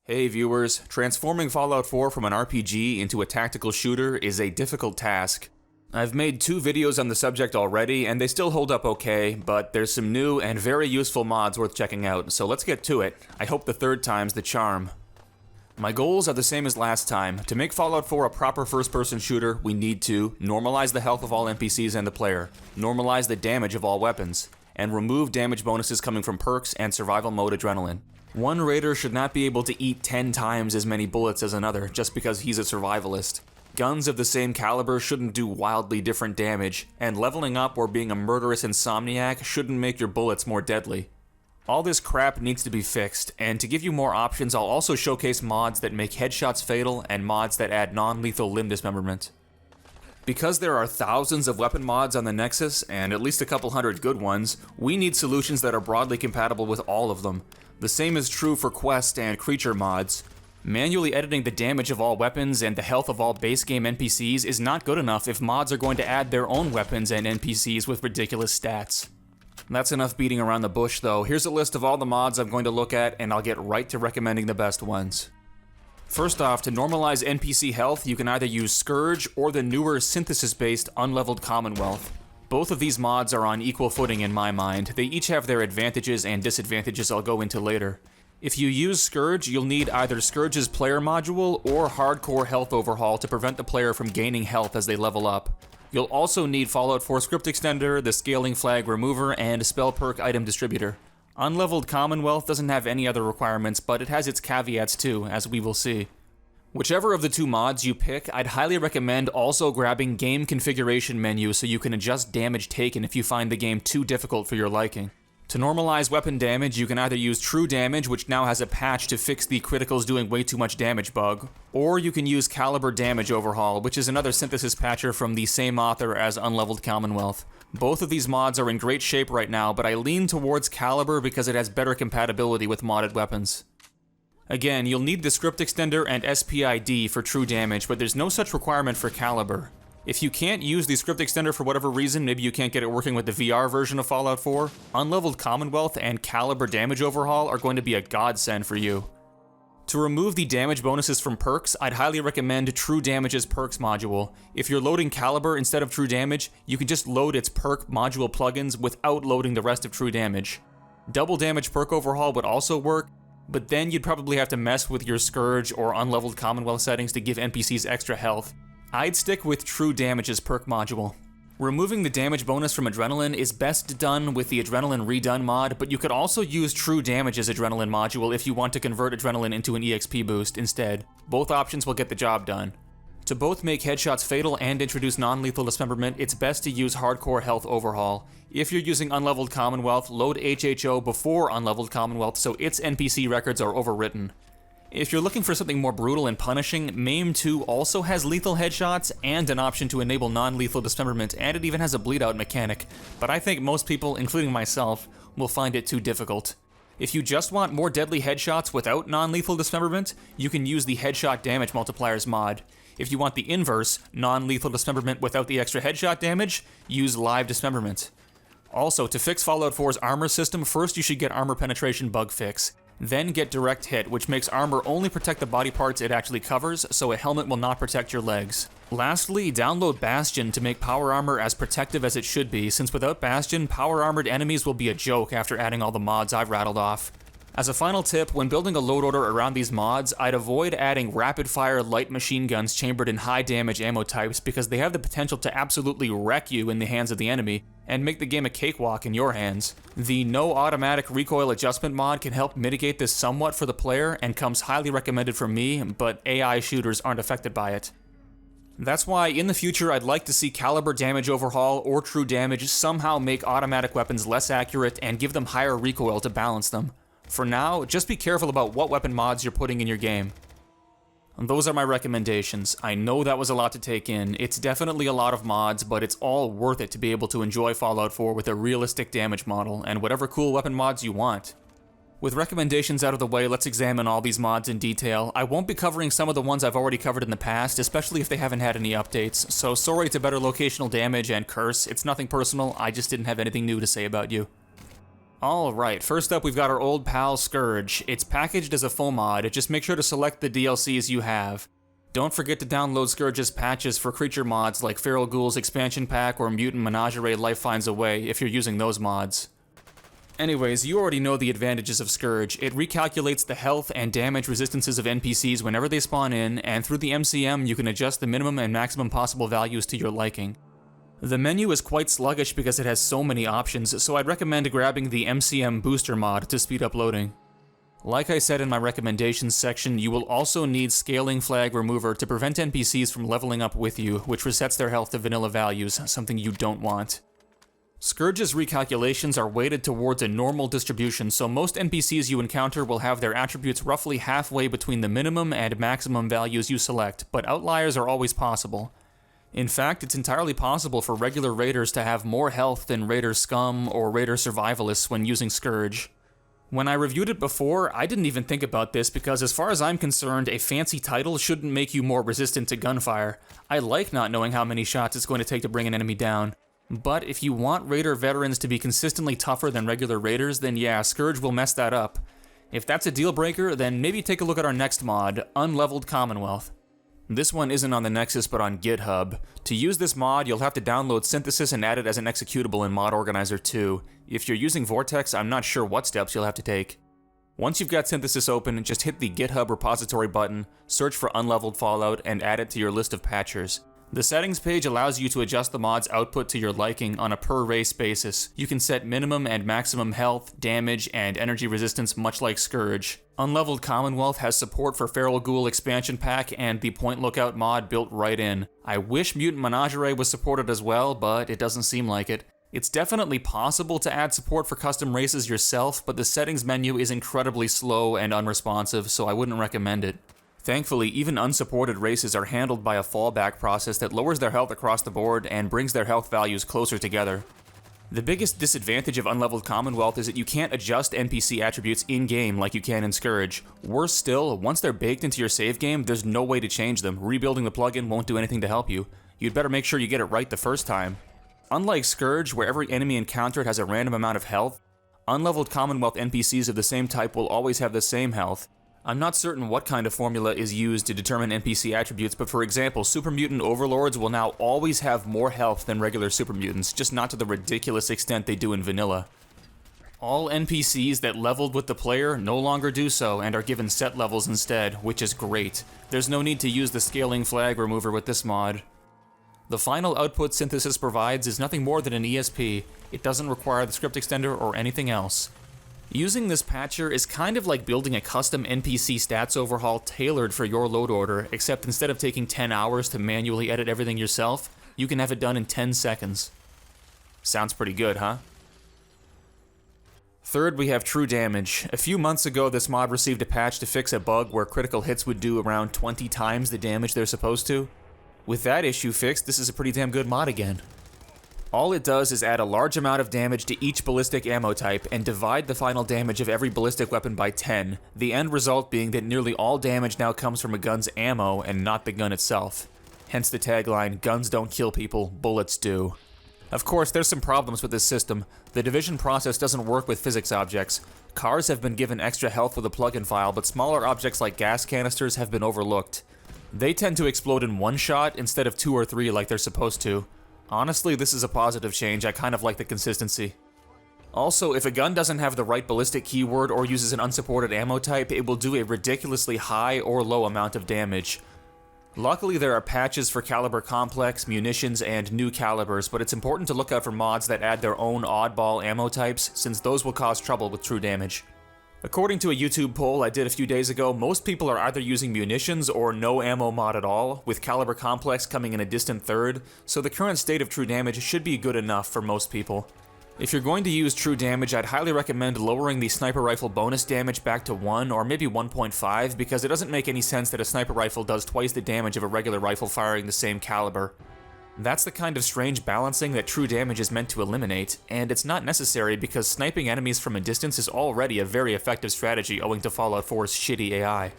Hey viewers, transforming Fallout 4 from an RPG into a tactical shooter is a difficult task. I've made 2 videos on the subject already, and they still hold up okay, but there's some new and very useful mods worth checking out, so let's get to it. I hope the third time's the charm. My goals are the same as last time. To make Fallout 4 a proper first-person shooter, we need to normalize the health of all NPCs and the player, normalize the damage of all weapons, and remove damage bonuses coming from perks and survival mode adrenaline. One raider should not be able to eat 10 times as many bullets as another just because he's a survivalist. Guns of the same caliber shouldn't do wildly different damage, and leveling up or being a murderous insomniac shouldn't make your bullets more deadly. All this crap needs to be fixed, and to give you more options, I'll also showcase mods that make headshots fatal and mods that add non-lethal limb dismemberment. Because there are thousands of weapon mods on the Nexus, and at least a couple hundred good ones, we need solutions that are broadly compatible with all of them. The same is true for quest and creature mods. Manually editing the damage of all weapons and the health of all base game NPCs is not good enough if mods are going to add their own weapons and NPCs with ridiculous stats. That's enough beating around the bush though. Here's a list of all the mods I'm going to look at, and I'll get right to recommending the best ones. First off, to normalize NPC health, you can either use SCOURGE or the newer synthesis-based Unleveled Commonwealth. Both of these mods are on equal footing in my mind. They each have their advantages and disadvantages I'll go into later. If you use SCOURGE, you'll need either SCOURGE's player module or hardcore Health Overhaul to prevent the player from gaining health as they level up. You'll also need Fallout 4 script extender, the scaling flag remover, and spell perk item distributor. Unleveled Commonwealth doesn't have any other requirements, but it has its caveats too, as we will see. Whichever of the 2 mods you pick, I'd highly recommend also grabbing Game Configuration menu so you can adjust damage taken if you find the game too difficult for your liking. To normalize weapon damage, you can either use True Damage, which now has a patch to fix the criticals doing way too much damage bug, or you can use Caliber Damage Overhaul, which is another synthesis patcher from the same author as Unleveled Commonwealth. Both of these mods are in great shape right now, but I lean towards Caliber because it has better compatibility with modded weapons. Again, you'll need the script extender and SPID for True Damage, but there's no such requirement for Caliber. If you can't use the script extender for whatever reason, maybe you can't get it working with the VR version of Fallout 4, Unleveled Commonwealth and Caliber Damage Overhaul are going to be a godsend for you. To remove the damage bonuses from perks, I'd highly recommend True Damage's Perks module. If you're loading Caliber instead of True Damage, you can just load its perk module plugins without loading the rest of True Damage. Double Damage Perk Overhaul would also work, but then you'd probably have to mess with your SCOURGE or Unleveled Commonwealth settings to give NPCs extra health. I'd stick with True Damage's perk module. Removing the damage bonus from Adrenaline is best done with the Adrenaline Redone mod, but you could also use True Damage's Adrenaline module if you want to convert Adrenaline into an EXP boost instead. Both options will get the job done. To both make headshots fatal and introduce non-lethal dismemberment, it's best to use Hardcore Health Overhaul. If you're using Unleveled Commonwealth, load HHO before Unleveled Commonwealth so its NPC records are overwritten. If you're looking for something more brutal and punishing, MAIM 2 also has lethal headshots and an option to enable non-lethal dismemberment, and it even has a bleed-out mechanic, but I think most people, including myself, will find it too difficult. If you just want more deadly headshots without non-lethal dismemberment, you can use the Headshot Damage Multipliers mod. If you want the inverse, non-lethal dismemberment without the extra headshot damage, use Live Dismemberment. Also, to fix Fallout 4's armor system, first you should get Armor Penetration bug fix. Then get Direct Hit, which makes armor only protect the body parts it actually covers, so a helmet will not protect your legs. Lastly, download Bastion to make power armor as protective as it should be, since without Bastion, power armored enemies will be a joke after adding all the mods I've rattled off. As a final tip, when building a load order around these mods, I'd avoid adding rapid-fire light machine guns chambered in high-damage ammo types because they have the potential to absolutely wreck you in the hands of the enemy, and make the game a cakewalk in your hands. The No Automatic Recoil Adjustment mod can help mitigate this somewhat for the player, and comes highly recommended from me, but AI shooters aren't affected by it. That's why, in the future, I'd like to see Caliber Damage Overhaul or True Damage somehow make automatic weapons less accurate and give them higher recoil to balance them. For now, just be careful about what weapon mods you're putting in your game. Those are my recommendations. I know that was a lot to take in. It's definitely a lot of mods, but it's all worth it to be able to enjoy Fallout 4 with a realistic damage model, and whatever cool weapon mods you want. With recommendations out of the way, let's examine all these mods in detail. I won't be covering some of the ones I've already covered in the past, especially if they haven't had any updates, so sorry to Better Locational Damage and Curse. It's nothing personal, I just didn't have anything new to say about you. Alright, first up we've got our old pal SCOURGE. It's packaged as a full mod, just make sure to select the DLCs you have. Don't forget to download SCOURGE's patches for creature mods like Feral Ghouls Expansion Pack or Mutant Menagerie Life Finds a Way if you're using those mods. Anyways, you already know the advantages of SCOURGE. It recalculates the health and damage resistances of NPCs whenever they spawn in, and through the MCM you can adjust the minimum and maximum possible values to your liking. The menu is quite sluggish because it has so many options, so I'd recommend grabbing the MCM Booster mod to speed up loading. Like I said in my recommendations section, you will also need Scaling Flag Remover to prevent NPCs from leveling up with you, which resets their health to vanilla values, something you don't want. SCOURGE's recalculations are weighted towards a normal distribution, so most NPCs you encounter will have their attributes roughly halfway between the minimum and maximum values you select, but outliers are always possible. In fact, it's entirely possible for regular raiders to have more health than Raider Scum or Raider Survivalists when using SCOURGE. When I reviewed it before, I didn't even think about this because as far as I'm concerned, a fancy title shouldn't make you more resistant to gunfire. I like not knowing how many shots it's going to take to bring an enemy down. But if you want Raider veterans to be consistently tougher than regular Raiders, then yeah, SCOURGE will mess that up. If that's a deal breaker, then maybe take a look at our next mod, Unleveled Commonwealth. This one isn't on the Nexus but on GitHub. To use this mod, you'll have to download Synthesis and add it as an executable in Mod Organizer 2. If you're using Vortex, I'm not sure what steps you'll have to take. Once you've got Synthesis open, just hit the GitHub repository button, search for Unleveled Fallout, and add it to your list of patchers. The settings page allows you to adjust the mod's output to your liking on a per race basis. You can set minimum and maximum health, damage, and energy resistance much like SCOURGE. Unleveled Commonwealth has support for Feral Ghoul Expansion Pack and the Point Lookout mod built right in. I wish Mutant Menagerie was supported as well, but it doesn't seem like it. It's definitely possible to add support for custom races yourself, but the settings menu is incredibly slow and unresponsive, so I wouldn't recommend it. Thankfully, even unsupported races are handled by a fallback process that lowers their health across the board and brings their health values closer together. The biggest disadvantage of Unleveled Commonwealth is that you can't adjust NPC attributes in-game like you can in SCOURGE. Worse still, once they're baked into your save game, there's no way to change them. Rebuilding the plugin won't do anything to help you. You'd better make sure you get it right the first time. Unlike SCOURGE, where every enemy encountered has a random amount of health, Unleveled Commonwealth NPCs of the same type will always have the same health. I'm not certain what kind of formula is used to determine NPC attributes, but for example, Super Mutant Overlords will now always have more health than regular Super Mutants, just not to the ridiculous extent they do in vanilla. All NPCs that leveled with the player no longer do so and are given set levels instead, which is great. There's no need to use the Scaling Flag Remover with this mod. The final output Synthesis provides is nothing more than an ESP. It doesn't require the script extender or anything else. Using this patcher is kind of like building a custom NPC stats overhaul tailored for your load order, except instead of taking 10 hours to manually edit everything yourself, you can have it done in 10 seconds. Sounds pretty good, huh? Third, we have True Damage. A few months ago, this mod received a patch to fix a bug where critical hits would do around 20 times the damage they're supposed to. With that issue fixed, this is a pretty damn good mod again. All it does is add a large amount of damage to each ballistic ammo type and divide the final damage of every ballistic weapon by 10, the end result being that nearly all damage now comes from a gun's ammo and not the gun itself. Hence the tagline, "Guns don't kill people, bullets do." Of course, there's some problems with this system. The division process doesn't work with physics objects. Cars have been given extra health with a plugin file, but smaller objects like gas canisters have been overlooked. They tend to explode in one shot instead of 2 or 3 like they're supposed to. Honestly, this is a positive change. I kind of like the consistency. Also, if a gun doesn't have the right ballistic keyword or uses an unsupported ammo type, it will do a ridiculously high or low amount of damage. Luckily, there are patches for caliber complex, munitions, and new calibers, but it's important to look out for mods that add their own oddball ammo types, since those will cause trouble with True Damage. According to a YouTube poll I did a few days ago, most people are either using munitions or no ammo mod at all, with caliber complex coming in a distant third, so the current state of True Damage should be good enough for most people. If you're going to use True Damage, I'd highly recommend lowering the sniper rifle bonus damage back to 1 or maybe 1.5, because it doesn't make any sense that a sniper rifle does twice the damage of a regular rifle firing the same caliber. That's the kind of strange balancing that True Damage is meant to eliminate, and it's not necessary because sniping enemies from a distance is already a very effective strategy owing to Fallout 4's shitty AI.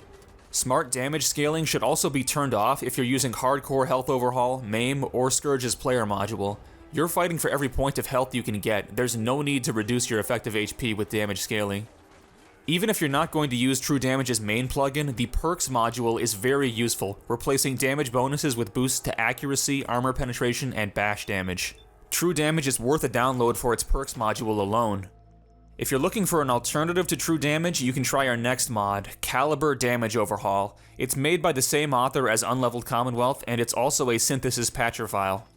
Smart damage scaling should also be turned off if you're using Hardcore Health Overhaul, MAIM, or SCOURGE's player module. You're fighting for every point of health you can get. There's no need to reduce your effective HP with damage scaling. Even if you're not going to use True Damage's main plugin, the Perks module is very useful, replacing damage bonuses with boosts to accuracy, armor penetration, and bash damage. True Damage is worth a download for its Perks module alone. If you're looking for an alternative to True Damage, you can try our next mod, Caliber Damage Overhaul. It's made by the same author as Unleveled Commonwealth, and it's also a synthesis patcher file.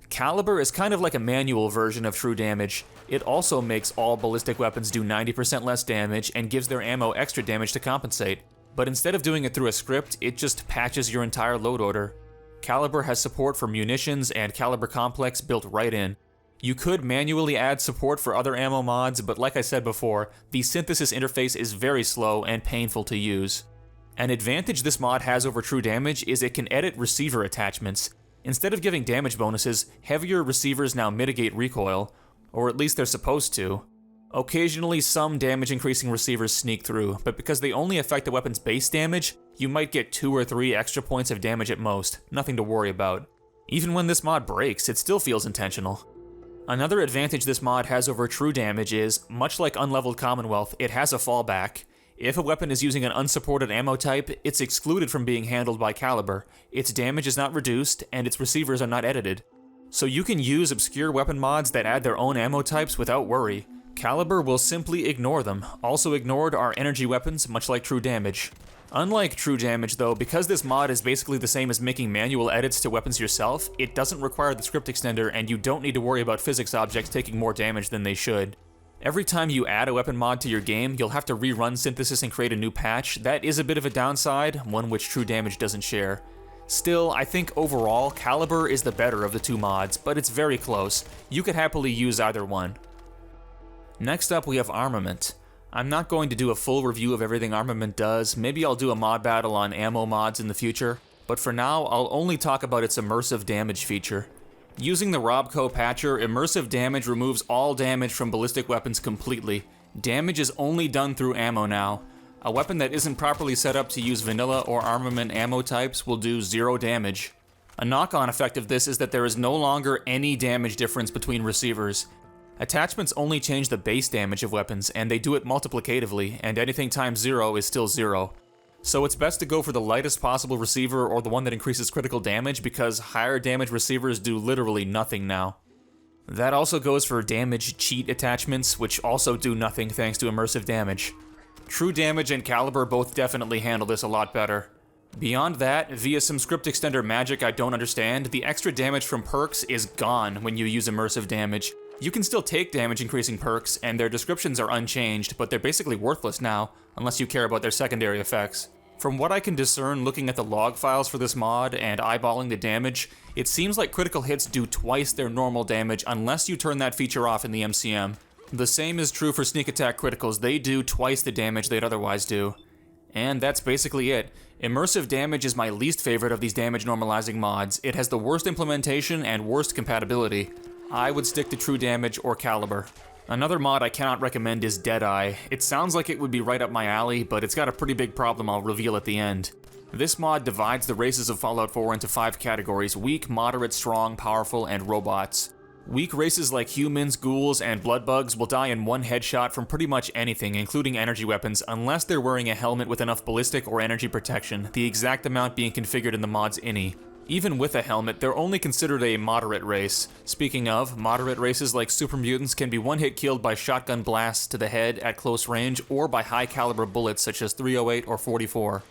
Caliber is kind of like a manual version of True Damage. It also makes all ballistic weapons do 90% less damage and gives their ammo extra damage to compensate. But instead of doing it through a script, it just patches your entire load order. Caliber has support for munitions and Caliber Complex built right in. You could manually add support for other ammo mods, but like I said before, the synthesis interface is very slow and painful to use. An advantage this mod has over True Damage is it can edit receiver attachments. Instead of giving damage bonuses, heavier receivers now mitigate recoil, or at least they're supposed to. Occasionally, some damage-increasing receivers sneak through, but because they only affect the weapon's base damage, you might get 2 or 3 extra points of damage at most, nothing to worry about. Even when this mod breaks, it still feels intentional. Another advantage this mod has over True Damage is, much like Unleveled Commonwealth, it has a fallback. If a weapon is using an unsupported ammo type, it's excluded from being handled by Caliber, its damage is not reduced, and its receivers are not edited. So you can use obscure weapon mods that add their own ammo types without worry. Caliber will simply ignore them. Also ignored are energy weapons, much like True Damage. Unlike True Damage though, because this mod is basically the same as making manual edits to weapons yourself, it doesn't require the script extender and you don't need to worry about physics objects taking more damage than they should. Every time you add a weapon mod to your game, you'll have to rerun synthesis and create a new patch. That is a bit of a downside, one which True Damage doesn't share. Still, I think overall, Caliber is the better of the two mods, but it's very close. You could happily use either one. Next up we have Armament. I'm not going to do a full review of everything Armament does, maybe I'll do a mod battle on ammo mods in the future, but for now I'll only talk about its immersive damage feature. Using the Robco patcher, immersive damage removes all damage from ballistic weapons completely. Damage is only done through ammo now. A weapon that isn't properly set up to use vanilla or armament ammo types will do 0 damage. A knock-on effect of this is that there is no longer any damage difference between receivers. Attachments only change the base damage of weapons, and they do it multiplicatively, and anything times 0 is still 0. So it's best to go for the lightest possible receiver or the one that increases critical damage because higher damage receivers do literally nothing now. That also goes for damage cheat attachments, which also do nothing thanks to immersive damage. True Damage and Caliber both definitely handle this a lot better. Beyond that, via some script extender magic I don't understand, the extra damage from perks is gone when you use immersive damage. You can still take damage increasing perks, and their descriptions are unchanged, but they're basically worthless now, unless you care about their secondary effects. From what I can discern looking at the log files for this mod and eyeballing the damage, it seems like critical hits do twice their normal damage unless you turn that feature off in the MCM. The same is true for sneak attack criticals, they do twice the damage they'd otherwise do. And that's basically it. Immersive damage is my least favorite of these damage normalizing mods. It has the worst implementation and worst compatibility. I would stick to True Damage or Caliber. Another mod I cannot recommend is Deadeye. It sounds like it would be right up my alley, but it's got a pretty big problem I'll reveal at the end. This mod divides the races of Fallout 4 into 5 categories: weak, moderate, strong, powerful, and robots. Weak races like humans, ghouls, and bloodbugs will die in one headshot from pretty much anything, including energy weapons, unless they're wearing a helmet with enough ballistic or energy protection, the exact amount being configured in the mod's ini. Even with a helmet, they're only considered a moderate race. Speaking of, moderate races like super mutants can be one-hit killed by shotgun blasts to the head at close range or by high-caliber bullets such as 308 or 44.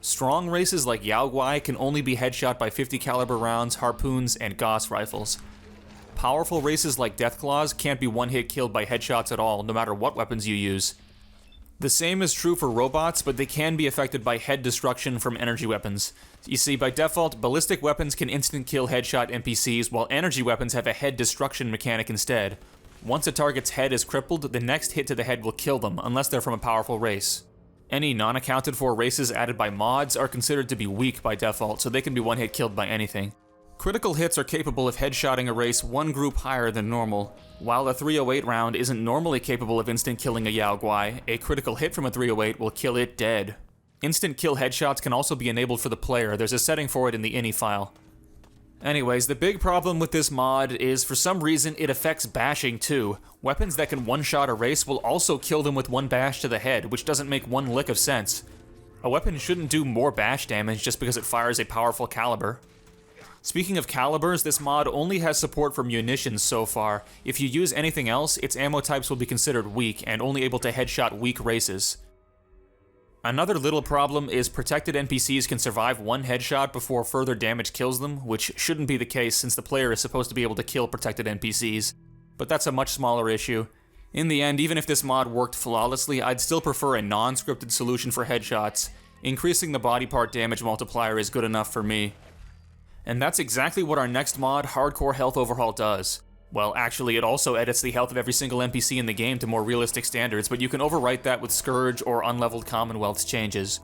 Strong races like Yaoguai can only be headshot by 50 caliber rounds, harpoons, and Gauss rifles. Powerful races like Deathclaws can't be one-hit killed by headshots at all, no matter what weapons you use. The same is true for robots, but they can be affected by head destruction from energy weapons. You see, by default, ballistic weapons can instant kill headshot NPCs, while energy weapons have a head destruction mechanic instead. Once a target's head is crippled, the next hit to the head will kill them, unless they're from a powerful race. Any non-accounted for races added by mods are considered to be weak by default, so they can be one-hit killed by anything. Critical hits are capable of headshotting a race one group higher than normal. While a 308 round isn't normally capable of instant killing a Yaoguai, a critical hit from a 308 will kill it dead. Instant kill headshots can also be enabled for the player. There's a setting for it in the ini file. Anyways, the big problem with this mod is for some reason it affects bashing too. Weapons that can one-shot a race will also kill them with one bash to the head, which doesn't make one lick of sense. A weapon shouldn't do more bash damage just because it fires a powerful caliber. Speaking of calibers, this mod only has support for munitions so far. If you use anything else, its ammo types will be considered weak and only able to headshot weak races. Another little problem is protected NPCs can survive one headshot before further damage kills them, which shouldn't be the case since the player is supposed to be able to kill protected NPCs. But that's a much smaller issue. In the end, even if this mod worked flawlessly, I'd still prefer a non-scripted solution for headshots. Increasing the body part damage multiplier is good enough for me. And that's exactly what our next mod, Hardcore Health Overhaul, does. Well, actually, it also edits the health of every single NPC in the game to more realistic standards, but you can overwrite that with SCOURGE or Unleveled Commonwealth's changes.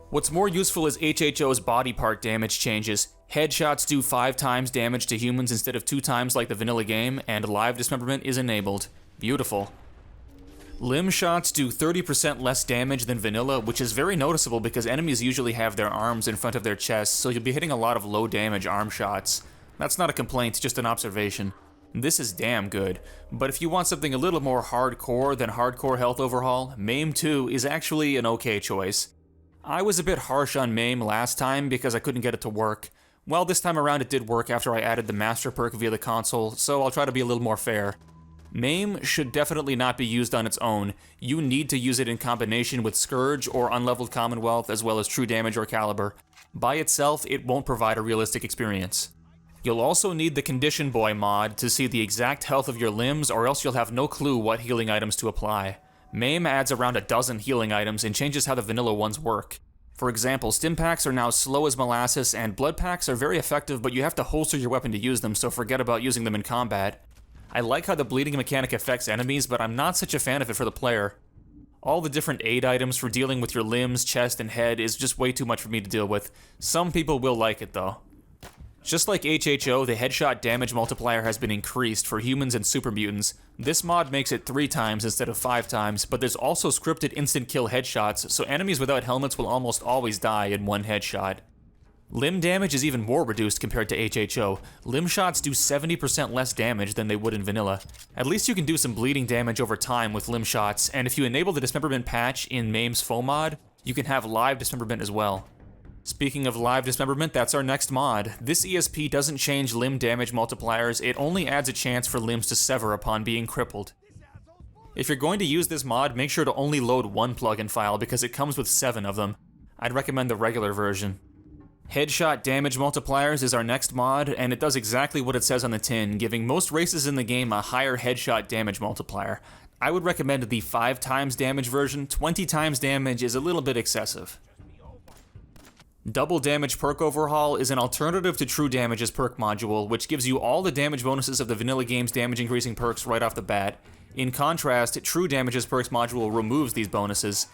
What's more useful is HHO's body part damage changes. Headshots do 5 times damage to humans instead of 2 times like the vanilla game, and live dismemberment is enabled. Beautiful. Limb shots do 30% less damage than vanilla, which is very noticeable because enemies usually have their arms in front of their chests, so you'll be hitting a lot of low damage arm shots. That's not a complaint, just an observation. This is damn good, but if you want something a little more hardcore than Hardcore Health Overhaul, MAIM 2 is actually an okay choice. I was a bit harsh on MAIM last time because I couldn't get it to work. Well, this time around it did work after I added the Master Perk via the console, so I'll try to be a little more fair. MAIM should definitely not be used on its own. You need to use it in combination with SCOURGE or Unleveled Commonwealth as well as True Damage or Caliber. By itself, it won't provide a realistic experience. You'll also need the Condition Boy mod to see the exact health of your limbs, or else you'll have no clue what healing items to apply. MAIM adds around a dozen healing items and changes how the vanilla ones work. For example, stim packs are now slow as molasses, and blood packs are very effective, but you have to holster your weapon to use them, so forget about using them in combat. I like how the bleeding mechanic affects enemies, but I'm not such a fan of it for the player. All the different aid items for dealing with your limbs, chest, and head is just way too much for me to deal with. Some people will like it though. Just like HHO, the headshot damage multiplier has been increased for humans and super mutants. This mod makes it 3 times instead of 5 times, but there's also scripted instant kill headshots, so enemies without helmets will almost always die in one headshot. Limb damage is even more reduced compared to HHO. Limb shots do 70% less damage than they would in vanilla. At least you can do some bleeding damage over time with limb shots, and if you enable the Dismemberment patch in MAIM's foam mod, you can have live dismemberment as well. Speaking of live dismemberment, that's our next mod. This ESP doesn't change limb damage multipliers, it only adds a chance for limbs to sever upon being crippled. If you're going to use this mod, make sure to only load one plugin file because it comes with 7 of them. I'd recommend the regular version. Headshot damage multipliers is our next mod, and it does exactly what it says on the tin, giving most races in the game a higher headshot damage multiplier. I would recommend the 5 times damage version. 20 times damage is a little bit excessive. Double Damage Perk Overhaul is an alternative to True Damage's perk module, which gives you all the damage bonuses of the vanilla game's damage increasing perks right off the bat. In contrast, True Damage's perks module removes these bonuses.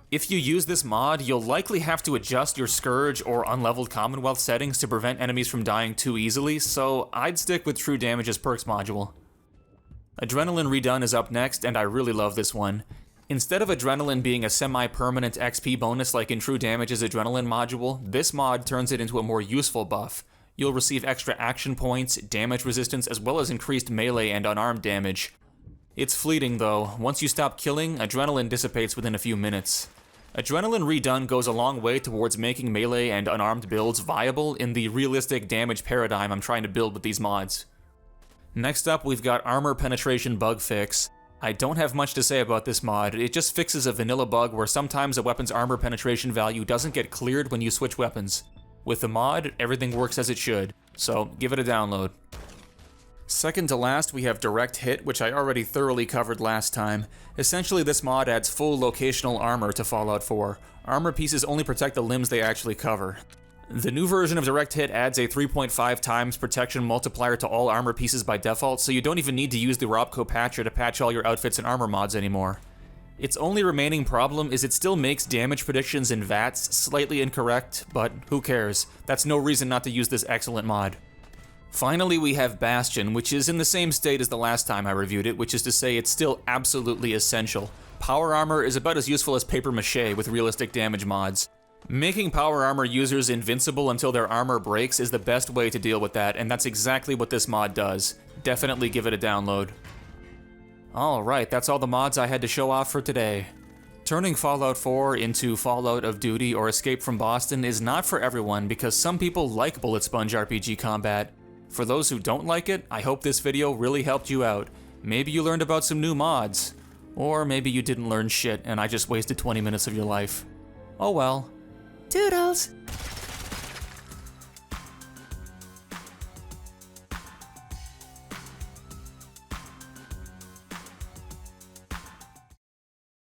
If you use this mod, you'll likely have to adjust your SCOURGE or Unleveled Commonwealth settings to prevent enemies from dying too easily, so I'd stick with True Damage's perks module. Adrenaline Redone is up next, and I really love this one. Instead of Adrenaline being a semi-permanent XP bonus like in True Damage's Adrenaline module, this mod turns it into a more useful buff. You'll receive extra action points, damage resistance, as well as increased melee and unarmed damage. It's fleeting though. Once you stop killing, Adrenaline dissipates within a few minutes. Adrenaline Redone goes a long way towards making melee and unarmed builds viable in the realistic damage paradigm I'm trying to build with these mods. Next up, we've got Armor Penetration Bug Fix. I don't have much to say about this mod, it just fixes a vanilla bug where sometimes a weapon's armor penetration value doesn't get cleared when you switch weapons. With the mod, everything works as it should, so give it a download. Second to last, we have Direct Hit, which I already thoroughly covered last time. Essentially, this mod adds full locational armor to Fallout 4. Armor pieces only protect the limbs they actually cover. The new version of Direct Hit adds a 3.5 times protection multiplier to all armor pieces by default, so you don't even need to use the Robco patcher to patch all your outfits and armor mods anymore. Its only remaining problem is it still makes damage predictions in VATS slightly incorrect, but who cares? That's no reason not to use this excellent mod. Finally, we have Bastion, which is in the same state as the last time I reviewed it, which is to say it's still absolutely essential. Power armor is about as useful as paper mache with realistic damage mods. Making power armor users invincible until their armor breaks is the best way to deal with that, and that's exactly what this mod does. Definitely give it a download. Alright, that's all the mods I had to show off for today. Turning Fallout 4 into Fallout of Duty or Escape from Boston is not for everyone because some people like bullet sponge RPG combat. For those who don't like it, I hope this video really helped you out. Maybe you learned about some new mods. Or maybe you didn't learn shit and I just wasted 20 minutes of your life. Oh well. Toodles!